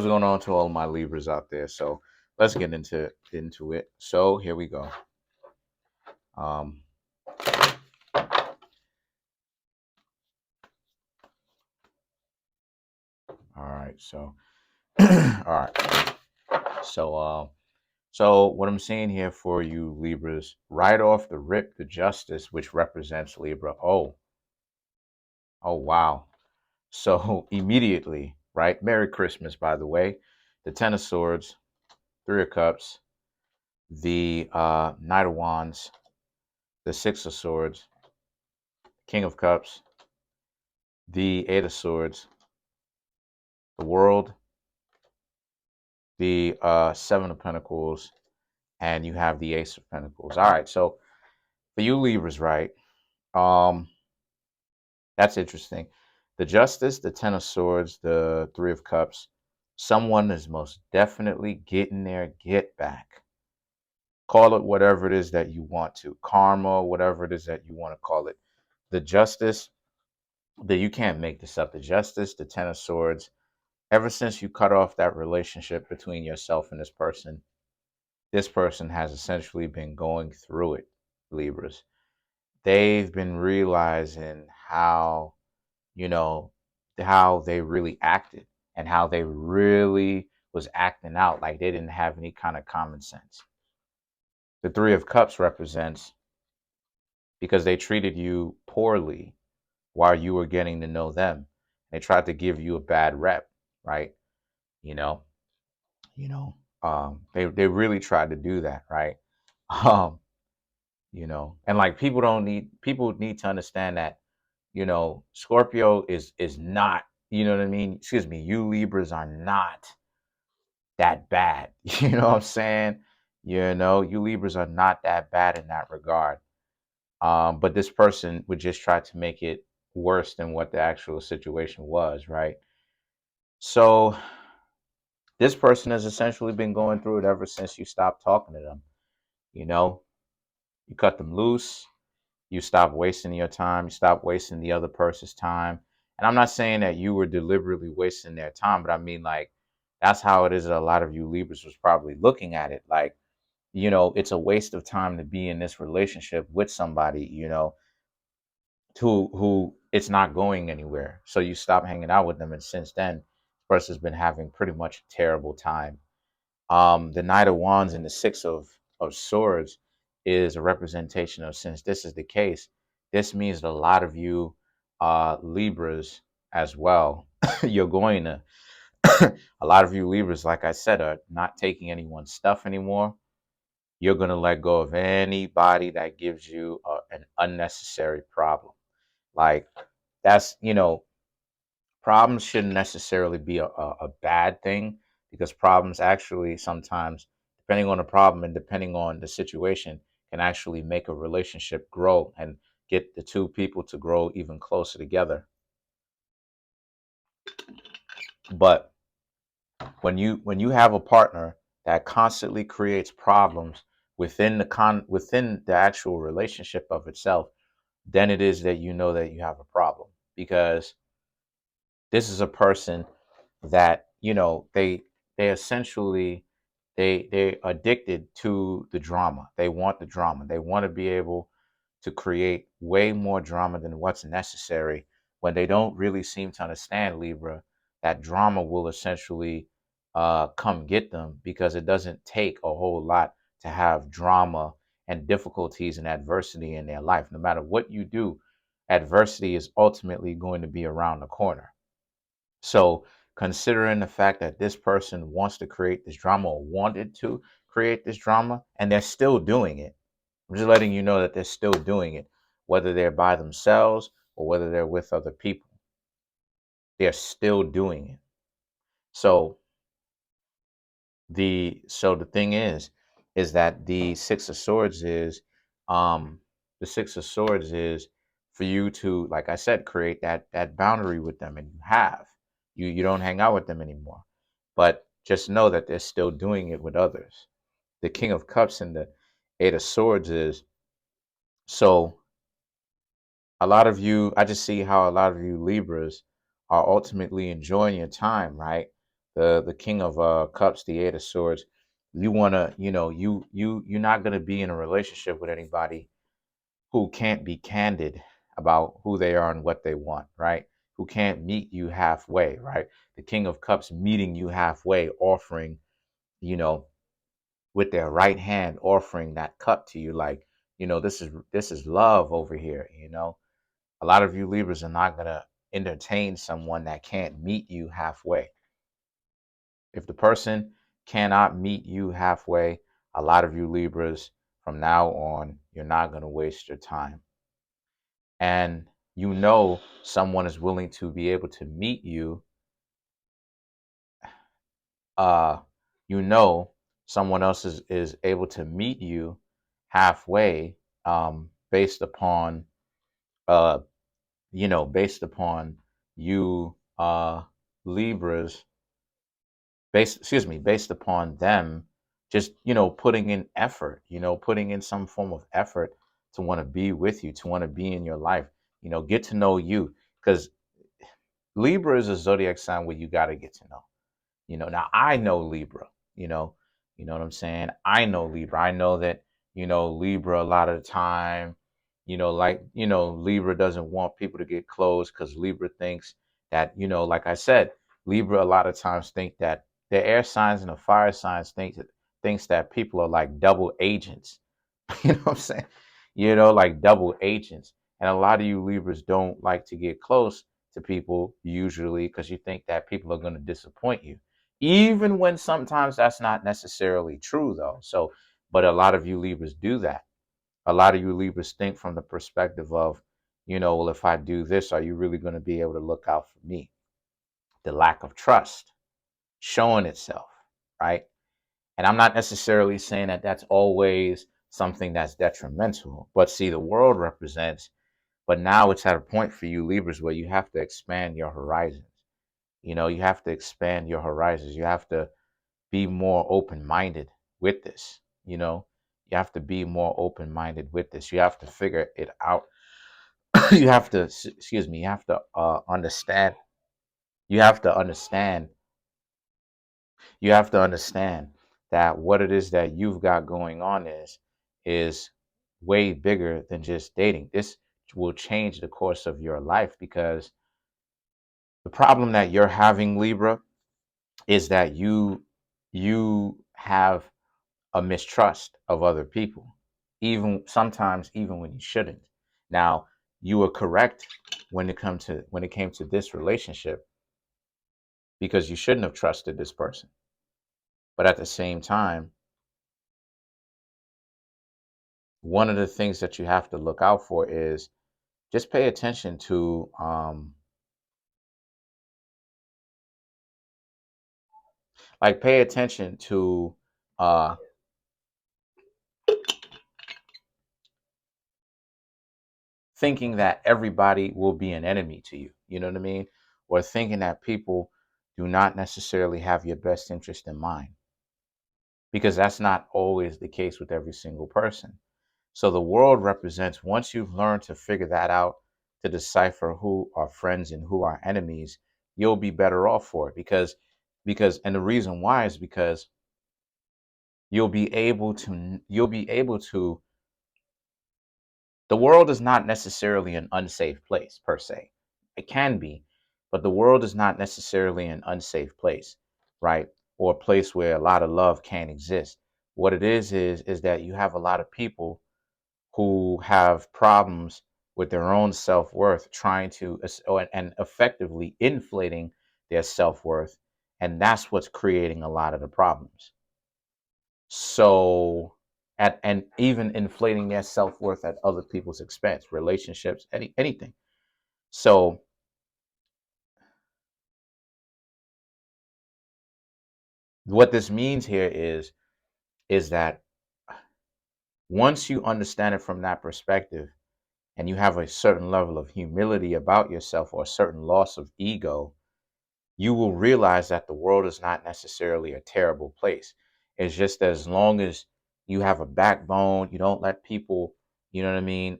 What's going on to all my Libras out there? So let's get into it. So here we go. Um, all right. So all right. So so what I'm seeing here for you Libras, right off the rip, the Justice, which represents Libra. Oh wow. So immediately, right? Merry Christmas, by the way. The Ten of Swords, Three of Cups, the Knight of Wands, the Six of Swords, King of Cups, the Eight of Swords, the World, the Seven of Pentacles, and you have the Ace of Pentacles. All right, so for you Libras, right? Um, that's interesting. The Justice, the Ten of Swords, the Three of Cups. Someone is most definitely getting their get back. Call it whatever it is that you want to, karma, whatever it is that you want to call it. The Justice, that you can't make this up. The Justice, the Ten of Swords. Ever since you cut off that relationship between yourself and this person has essentially been going through it, Libras. They've been realizing how, you know, how they really acted and how they really was acting out like they didn't have any kind of common sense. The Three of Cups represents because they treated you poorly while you were getting to know them. They tried to give you a bad rep, right? You know, they really tried to do that, right? Um, and like people need to understand that, Scorpio is not, you know what I mean? Excuse me, you Libras are not that bad. You know what I'm saying? You Libras are not that bad in that regard. But this person would just try to make it worse than what the actual situation was, right? So this person has essentially been going through it ever since you stopped talking to them. You know, you cut them loose, you stop wasting your time, you stop wasting the other person's time. And I'm not saying that you were deliberately wasting their time, but I mean, like, that's how it is that a lot of you Libras was probably looking at it. Like, it's a waste of time to be in this relationship with somebody, who it's not going anywhere. So you stop hanging out with them. And since then, this person's been having pretty much a terrible time. The Knight of Wands and the Six of Swords is a representation of, since this is the case, this means that a lot of you Libras as well, you're going to, a lot of you Libras, like I said, are not taking anyone's stuff anymore. You're going to let go of anybody that gives you an unnecessary problem. Like, that's, problems shouldn't necessarily be a bad thing, because problems actually sometimes, depending on the problem and depending on the situation, can actually make a relationship grow and get the two people to grow even closer together. But when you have a partner that constantly creates problems within the actual relationship of itself, then it is that you know that you have a problem, because this is a person that, they essentially, they're addicted to the drama. They want the drama. They want to be able to create way more drama than what's necessary, when they don't really seem to understand, Libra, that drama will essentially come get them, because it doesn't take a whole lot to have drama and difficulties and adversity in their life. No matter what you do, adversity is ultimately going to be around the corner. So, considering the fact that this person wants to create this drama, or wanted to create this drama, and they're still doing it, I'm just letting you know that they're still doing it, whether they're by themselves or whether they're with other people. They're still doing it. So the thing is that the Six of Swords is for you to, like I said, create that boundary with them, and you don't hang out with them anymore. But just know that they're still doing it with others. The King of Cups and the Eight of Swords is, so a lot of you, I just see how a lot of you Libras are ultimately enjoying your time, right? the King of Cups, the Eight of Swords. You want to, you're not going to be in a relationship with anybody who can't be candid about who they are and what they want, right? Who can't meet you halfway, right? The King of Cups meeting you halfway, offering, you know, with their right hand, offering that cup to you, like, this is love over here. A lot of you Libras are not gonna entertain someone that can't meet you halfway. If the person cannot meet you halfway, a lot of you Libras from now on, you're not gonna waste your time. And someone is willing to be able to meet you, uh you know someone else is able to meet you halfway, based upon uh based upon you Libras, based upon them just putting in effort, putting in some form of effort to want to be with you, to want to be in your life, get to know you, because Libra is a zodiac sign where you got to get to know. Now I know Libra, you know, what I'm saying? I know Libra. I know that, Libra a lot of the time, Libra doesn't want people to get close because Libra thinks that, like I said, Libra a lot of times think that the air signs and the fire signs thinks that people are like double agents. You know what I'm saying? Like double agents. And a lot of you Libras don't like to get close to people usually because you think that people are going to disappoint you. Even when sometimes that's not necessarily true, though. So, but a lot of you Libras do that. A lot of you Libras think from the perspective of, well, if I do this, are you really going to be able to look out for me? The lack of trust showing itself, right? And I'm not necessarily saying that that's always something that's detrimental, but see, the world represents, but now it's at a point for you Libras where you have to expand your horizons. You have to expand your horizons. You have to be more open minded with this. You have to be more open minded with this. You have to figure it out. You have to, excuse me, you have to understand. You have to understand you have to understand that what it is that you've got going on is way bigger than just dating. This will change the course of your life, because the problem that you're having, Libra, is that you have a mistrust of other people, even sometimes even when you shouldn't. Now, you were correct when it came to this relationship, because you shouldn't have trusted this person. But at the same time, one of the things that you have to look out for is just pay attention to pay attention to uh thinking that everybody will be an enemy to you, you know what I mean? Or thinking that people do not necessarily have your best interest in mind, because that's not always the case with every single person. So the world represents, once you've learned to figure that out, to decipher who are friends and who are enemies, you'll be better off for it, because and the reason why is because you'll be able to the world is not necessarily an unsafe place per se. It can be, but the world is not necessarily an unsafe place, right? Or a place where a lot of love can't exist. What it is that you have a lot of people who have problems with their own self-worth, trying to and effectively inflating their self-worth, and that's what's creating a lot of the problems. So, and even inflating their self-worth at other people's expense, relationships, anything. So what this means here is that once you understand it from that perspective, and you have a certain level of humility about yourself, or a certain loss of ego, you will realize that the world is not necessarily a terrible place. It's just, as long as you have a backbone, you don't let people, you know what I mean,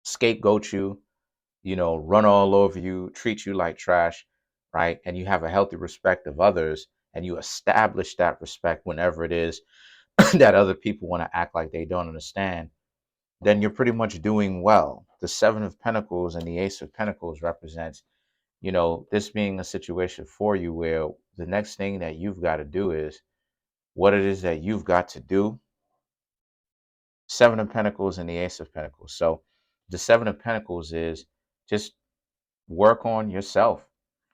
scapegoat you, run all over you, treat you like trash. right? And you have a healthy respect of others, and you establish that respect whenever it is that other people want to act like they don't understand, then you're pretty much doing well. The Seven of Pentacles and the Ace of Pentacles represents, this being a situation for you where the next thing that you've got to do is what it is that you've got to do. Seven of Pentacles and the Ace of Pentacles. So the Seven of Pentacles is just work on yourself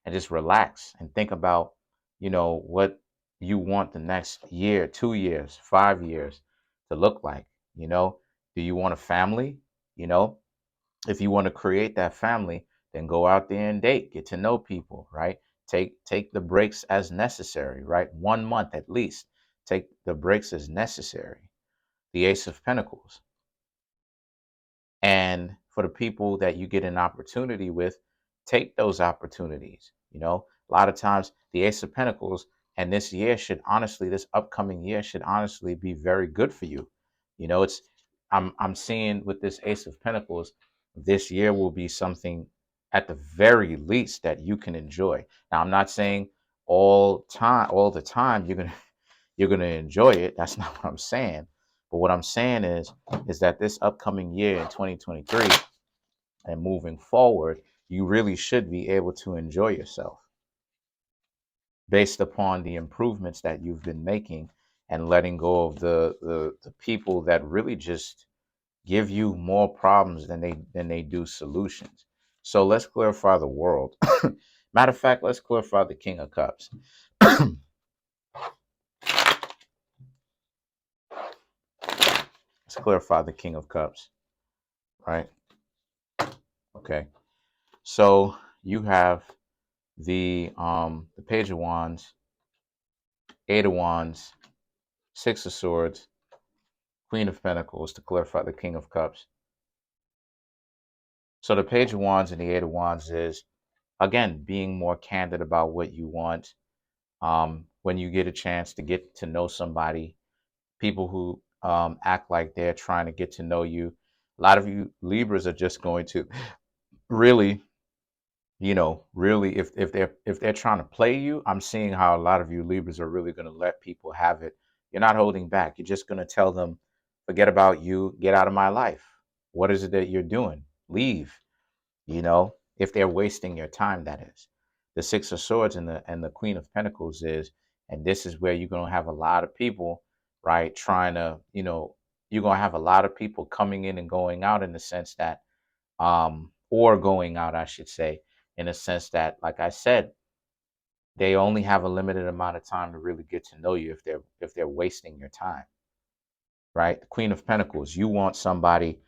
and just relax and think about, what you want the next year, 2 years, 5 years to look like. Do you want a family? You know, if you want to create that family, then go out there and date, get to know people, right? Take the breaks as necessary, right? 1 month at least. Take the breaks as necessary. The Ace of Pentacles. And for the people that you get an opportunity with, take those opportunities. A lot of times the Ace of Pentacles and this upcoming year should honestly be very good for you. It's I'm seeing with this Ace of Pentacles, this year will be something at the very least that you can enjoy. Now, I'm not saying all the time you're gonna enjoy it. That's not what I'm saying. But what I'm saying is that this upcoming year in 2023 and moving forward, you really should be able to enjoy yourself based upon the improvements that you've been making and letting go of the people that really just give you more problems than they do solutions. So let's clarify the world. Matter of fact, let's clarify the King of Cups. Let's clarify the King of Cups, right? Okay. So you have the Page of Wands, Eight of Wands, Six of Swords, Queen of Pentacles to clarify the King of Cups. So the Page of Wands and the Eight of Wands is, again, being more candid about what you want. When you get a chance to get to know somebody, people who act like they're trying to get to know you. A lot of you Libras are just going to really, really, if they're trying to play you, I'm seeing how a lot of you Libras are really going to let people have it. You're not holding back. You're just going to tell them, forget about you, get out of my life. What is it that you're doing? Leave. If they're wasting your time, that is. The Six of Swords and the Queen of Pentacles is, and this is where you're going to have a lot of people, right, trying to, you're going to have a lot of people coming in and going out in the sense that, or going out, I should say, in a sense that, like I said, they only have a limited amount of time to really get to know you if they're wasting your time, right? The Queen of Pentacles, you want somebody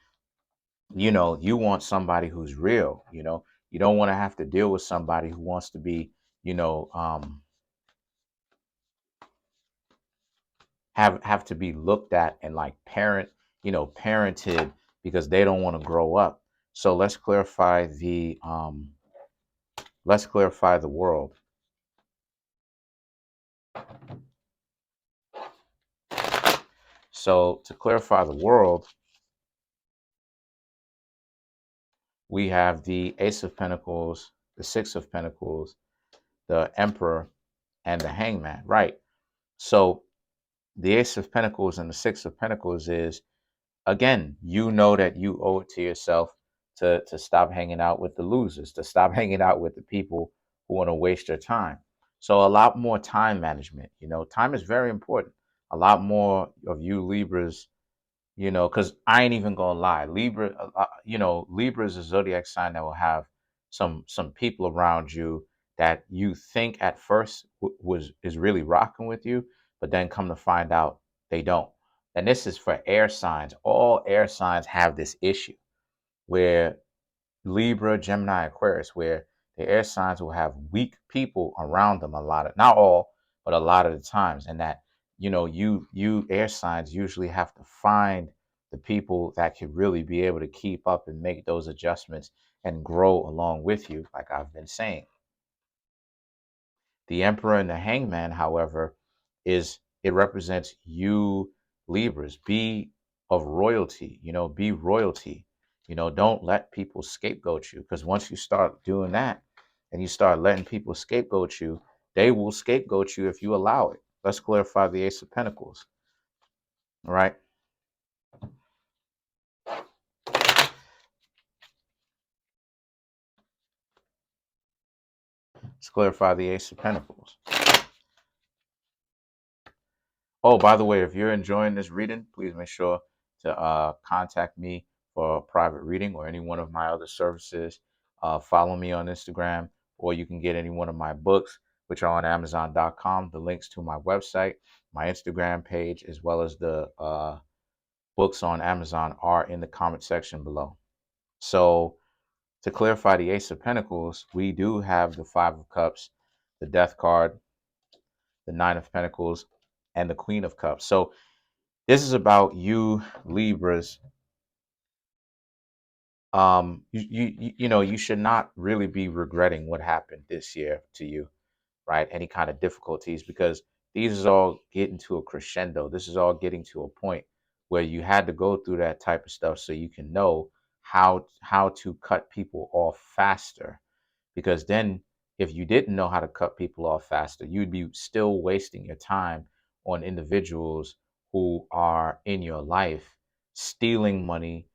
who's real. You don't want to have to deal with somebody who wants to be, you know, have to be looked at and like parented because they don't want to grow up. So let's clarify the world. So to clarify the world, we have the Ace of Pentacles, the Six of Pentacles, the Emperor, and the Hangman, right? So the Ace of Pentacles and the Six of Pentacles is, again, you know that you owe it to yourself to stop hanging out with the losers, to stop hanging out with the people who want to waste your time. So a lot more time management. Time is very important. A lot more of you Libras, because I ain't even gonna lie, Libra is a zodiac sign that will have some people around you that you think at first is really rocking with you, but then come to find out they don't. And this is for air signs. All air signs have this issue where Libra, Gemini, Aquarius, where the air signs will have weak people around them a lot of, not all, but a lot of the times. And that, you air signs usually have to find the people that could really be able to keep up and make those adjustments and grow along with you, like I've been saying. The Emperor and the Hangman, however, it represents you Libras. Be of royalty, be royalty. Don't let people scapegoat you, because once you start doing that and you start letting people scapegoat you, they will scapegoat you if you allow it. Let's clarify the Ace of Pentacles. All right. Let's clarify the Ace of Pentacles. Oh, by the way, if you're enjoying this reading, please make sure to contact me for a private reading or any one of my other services. Follow me on Instagram, or you can get any one of my books, which are on Amazon.com. The links to my website, my Instagram page, as well as the books on Amazon are in the comment section below. So to clarify the Ace of Pentacles, we do have the Five of Cups, the Death card, the Nine of Pentacles, and the Queen of Cups. So this is about you, Libras. You should not really be regretting what happened this year to you, right? Any kind of difficulties, because these is all getting to a crescendo. This is all getting to a point where you had to go through that type of stuff so you can know how to cut people off faster. Because then if you didn't know how to cut people off faster, you'd be still wasting your time on individuals who are in your life stealing money,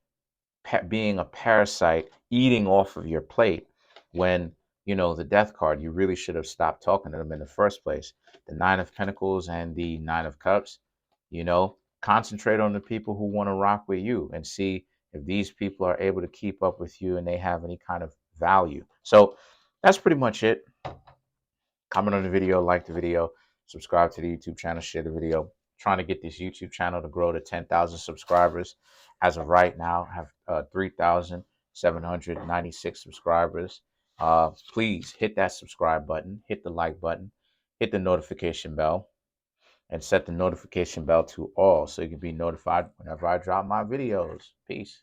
being a parasite, eating off of your plate. When the Death card, you really should have stopped talking to them in the first place. The Nine of Pentacles and the Nine of Cups, concentrate on the people who want to rock with you and see if these people are able to keep up with you and they have any kind of value. So that's pretty much it. Comment on the video, like the video, subscribe to the YouTube channel, share the video. Trying to get this YouTube channel to grow to 10,000 subscribers. As of right now, I have 3,796 subscribers. Please hit that subscribe button, hit the like button, hit the notification bell, and set the notification bell to all so you can be notified whenever I drop my videos. Peace.